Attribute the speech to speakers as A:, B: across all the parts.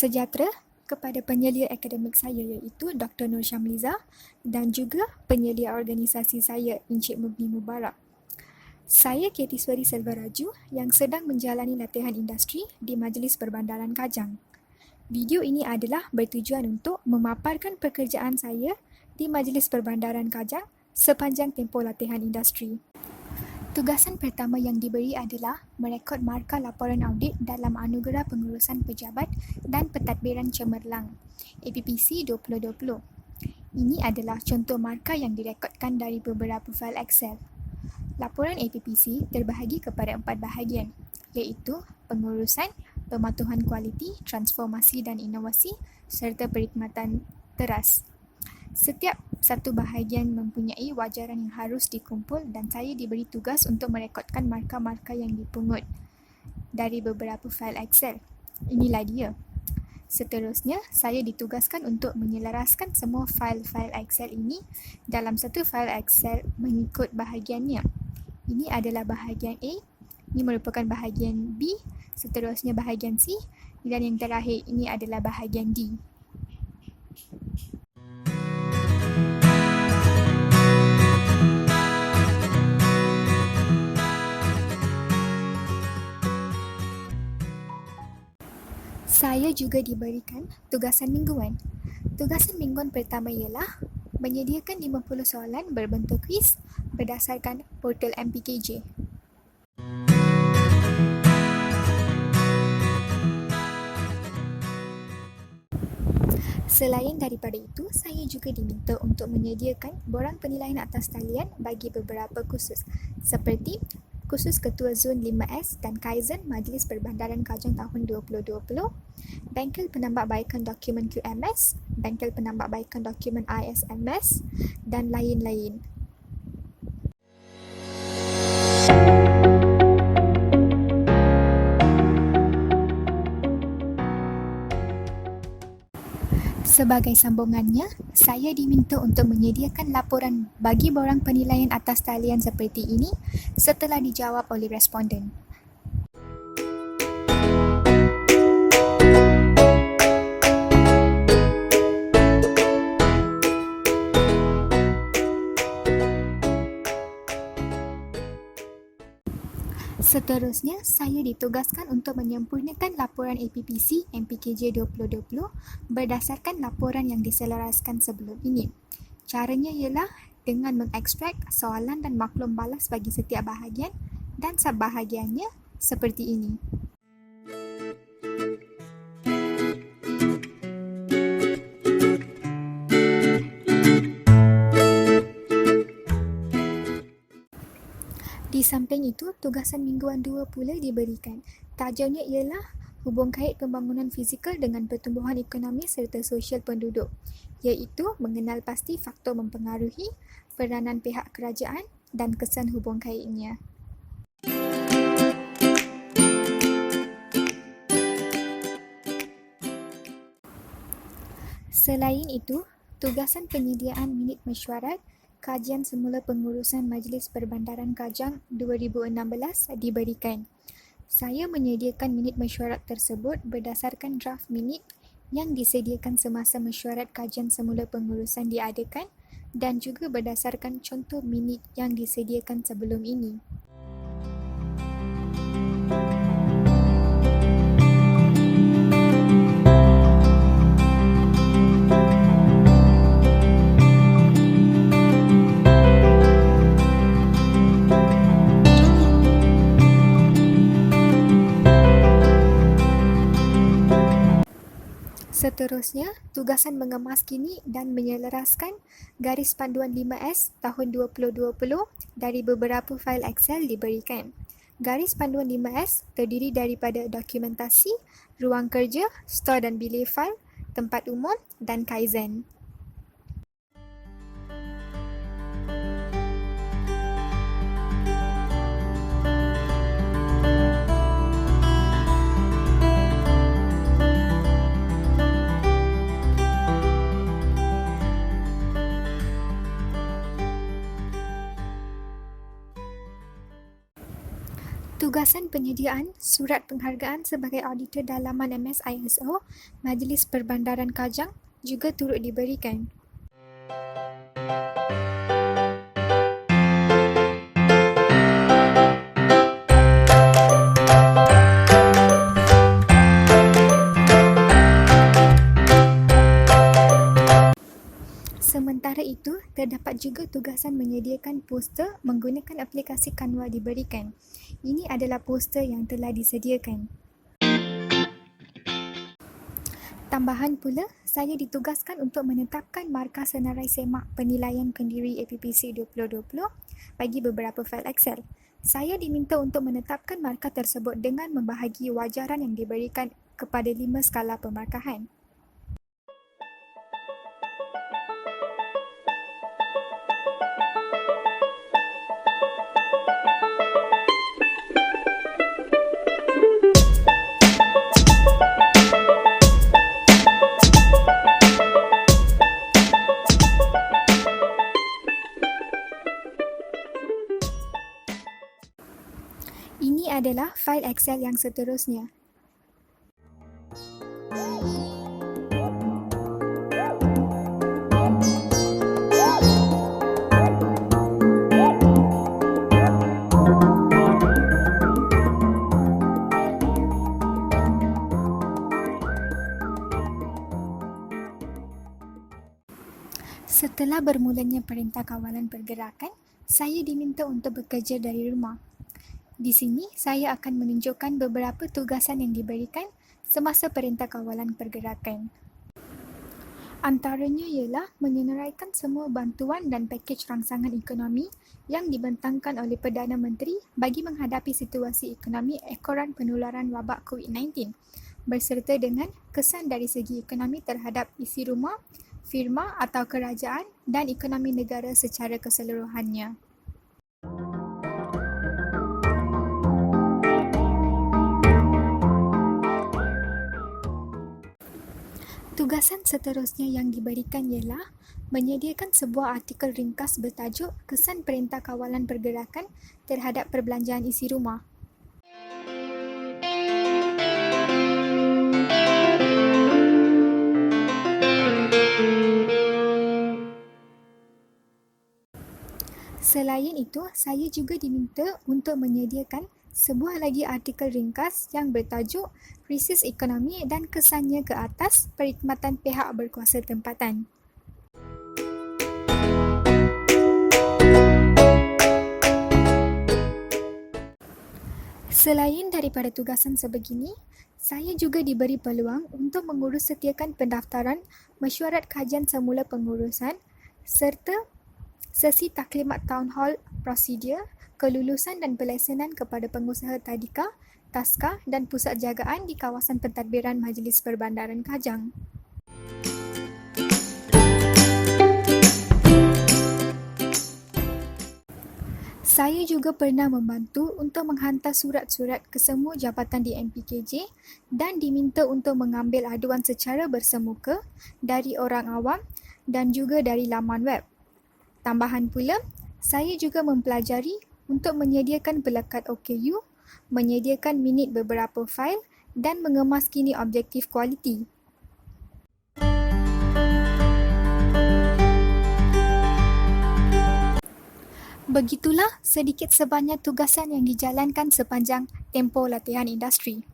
A: Sejahtera kepada penyelia akademik saya iaitu Dr. Nur Syamliza dan juga penyelia organisasi saya Encik Mubni Mubarak. Saya Katiswari Selvaraju yang sedang menjalani latihan industri di Majlis Perbandaran Kajang. Video ini adalah bertujuan untuk memaparkan pekerjaan saya di Majlis Perbandaran Kajang sepanjang tempoh latihan industri. Tugasan pertama yang diberi adalah merekod markah laporan audit dalam Anugerah Pengurusan Pejabat dan Pentadbiran Cemerlang APPC 2020. Ini adalah contoh markah yang direkodkan dari beberapa fail Excel. Laporan APPC terbahagi kepada 4 bahagian, iaitu pengurusan, pematuhan kualiti, transformasi dan inovasi serta perkhidmatan teras. Setiap satu bahagian mempunyai wajaran yang harus dikumpul dan saya diberi tugas untuk merekodkan markah-markah yang dipungut dari beberapa fail Excel. Inilah dia. Seterusnya, saya ditugaskan untuk menyelaraskan semua fail-fail Excel ini dalam satu fail Excel mengikut bahagiannya. Ini adalah bahagian A, ini merupakan bahagian B, seterusnya bahagian C, dan yang terakhir ini adalah bahagian D. Saya juga diberikan tugasan mingguan. Tugasan mingguan pertama ialah menyediakan 50 soalan berbentuk kuis berdasarkan portal MPKJ. Selain daripada itu, saya juga diminta untuk menyediakan borang penilaian atas talian bagi beberapa kursus seperti kursus Ketua Zon 5S dan Kaizen Majlis Perbandaran Kajang tahun 2020, Bengkel Penambahbaikan Dokumen QMS, Bengkel Penambahbaikan Dokumen ISMS dan lain-lain. Sebagai sambungannya, saya diminta untuk menyediakan laporan bagi borang penilaian atas talian seperti ini setelah dijawab oleh responden. Seterusnya, saya ditugaskan untuk menyempurnakan laporan APPC MPKJ 2020 berdasarkan laporan yang diselaraskan sebelum ini. Caranya ialah dengan mengekstrak soalan dan maklum balas bagi setiap bahagian dan subbahagiannya seperti ini. Di samping itu, tugasan mingguan 2 pula diberikan. Tajuknya ialah hubung kait pembangunan fizikal dengan pertumbuhan ekonomi serta sosial penduduk, iaitu mengenal pasti faktor mempengaruhi, peranan pihak kerajaan dan kesan hubung kaitnya. Selain itu, tugasan penyediaan minit mesyuarat Kajian Semula Pengurusan Majlis Perbandaran Kajang 2016 diberikan. Saya menyediakan minit mesyuarat tersebut berdasarkan draft minit yang disediakan semasa mesyuarat kajian semula pengurusan diadakan dan juga berdasarkan contoh minit yang disediakan sebelum ini. Seterusnya, tugasan mengemaskini dan menyelaraskan garis panduan 5S tahun 2020 dari beberapa fail Excel diberikan. Garis panduan 5S terdiri daripada dokumentasi, ruang kerja, stor dan bilik fail, tempat umum dan Kaizen. Tugasan penyediaan surat penghargaan sebagai auditor dalaman MSISO, Majlis Perbandaran Kajang juga turut diberikan. Sementara itu, terdapat juga tugasan menyediakan poster menggunakan aplikasi Canva diberikan. Ini adalah poster yang telah disediakan. Tambahan pula, saya ditugaskan untuk menetapkan markah senarai semak penilaian pendiri APPC 2020 bagi beberapa fail Excel. Saya diminta untuk menetapkan markah tersebut dengan membahagi wajaran yang diberikan kepada 5 skala pemarkahan. Ini adalah fail Excel yang seterusnya. Setelah bermulanya Perintah Kawalan Pergerakan, saya diminta untuk bekerja dari rumah. Di sini, saya akan menunjukkan beberapa tugasan yang diberikan semasa Perintah Kawalan Pergerakan. Antaranya ialah menyenaraikan semua bantuan dan pakej rangsangan ekonomi yang dibentangkan oleh Perdana Menteri bagi menghadapi situasi ekonomi ekoran penularan wabak COVID-19 berserta dengan kesan dari segi ekonomi terhadap isi rumah, firma atau kerajaan dan ekonomi negara secara keseluruhannya. Tugasan seterusnya yang diberikan ialah menyediakan sebuah artikel ringkas bertajuk Kesan Perintah Kawalan Pergerakan terhadap Perbelanjaan Isi Rumah. Selain itu, saya juga diminta untuk menyediakan sebuah lagi artikel ringkas yang bertajuk Krisis Ekonomi dan Kesannya ke atas Perkhidmatan Pihak Berkuasa Tempatan. Selain daripada tugasan sebegini, saya juga diberi peluang untuk mengurus setiakan pendaftaran mesyuarat kajian semula pengurusan serta sesi taklimat Town Hall Prosedur, kelulusan dan pelesenan kepada pengusaha tadika, taska dan pusat jagaan di kawasan pentadbiran Majlis Perbandaran Kajang. Saya juga pernah membantu untuk menghantar surat-surat ke semua jabatan di MPKJ dan diminta untuk mengambil aduan secara bersemuka dari orang awam dan juga dari laman web. Tambahan pula, saya juga mempelajari untuk menyediakan pelekat OKU, menyediakan minit beberapa fail dan mengemaskini objektif kualiti. Begitulah sedikit sebanyak tugasan yang dijalankan sepanjang tempoh latihan industri.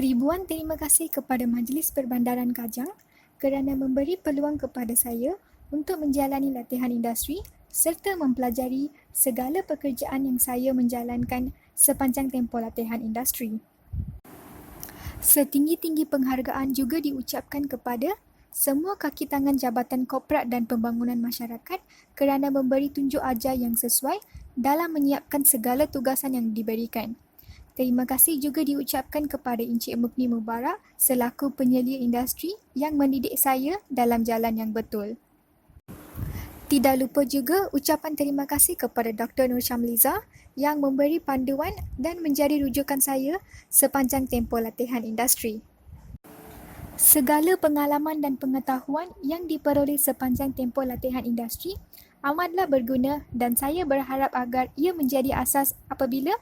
A: Ribuan terima kasih kepada Majlis Perbandaran Kajang kerana memberi peluang kepada saya untuk menjalani latihan industri serta mempelajari segala pekerjaan yang saya menjalankan sepanjang tempoh latihan industri. Setinggi-tinggi penghargaan juga diucapkan kepada semua kaki tangan Jabatan Korporat dan Pembangunan Masyarakat kerana memberi tunjuk ajar yang sesuai dalam menyiapkan segala tugasan yang diberikan. Terima kasih juga diucapkan kepada Encik Mukni Mubarak selaku penyelia industri yang mendidik saya dalam jalan yang betul. Tidak lupa juga ucapan terima kasih kepada Dr. Nur Syamliza yang memberi panduan dan menjadi rujukan saya sepanjang tempoh latihan industri. Segala pengalaman dan pengetahuan yang diperoleh sepanjang tempoh latihan industri amatlah berguna dan saya berharap agar ia menjadi asas apabila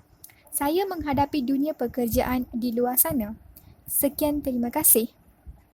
A: saya menghadapi dunia pekerjaan di luar sana. Sekian, terima kasih.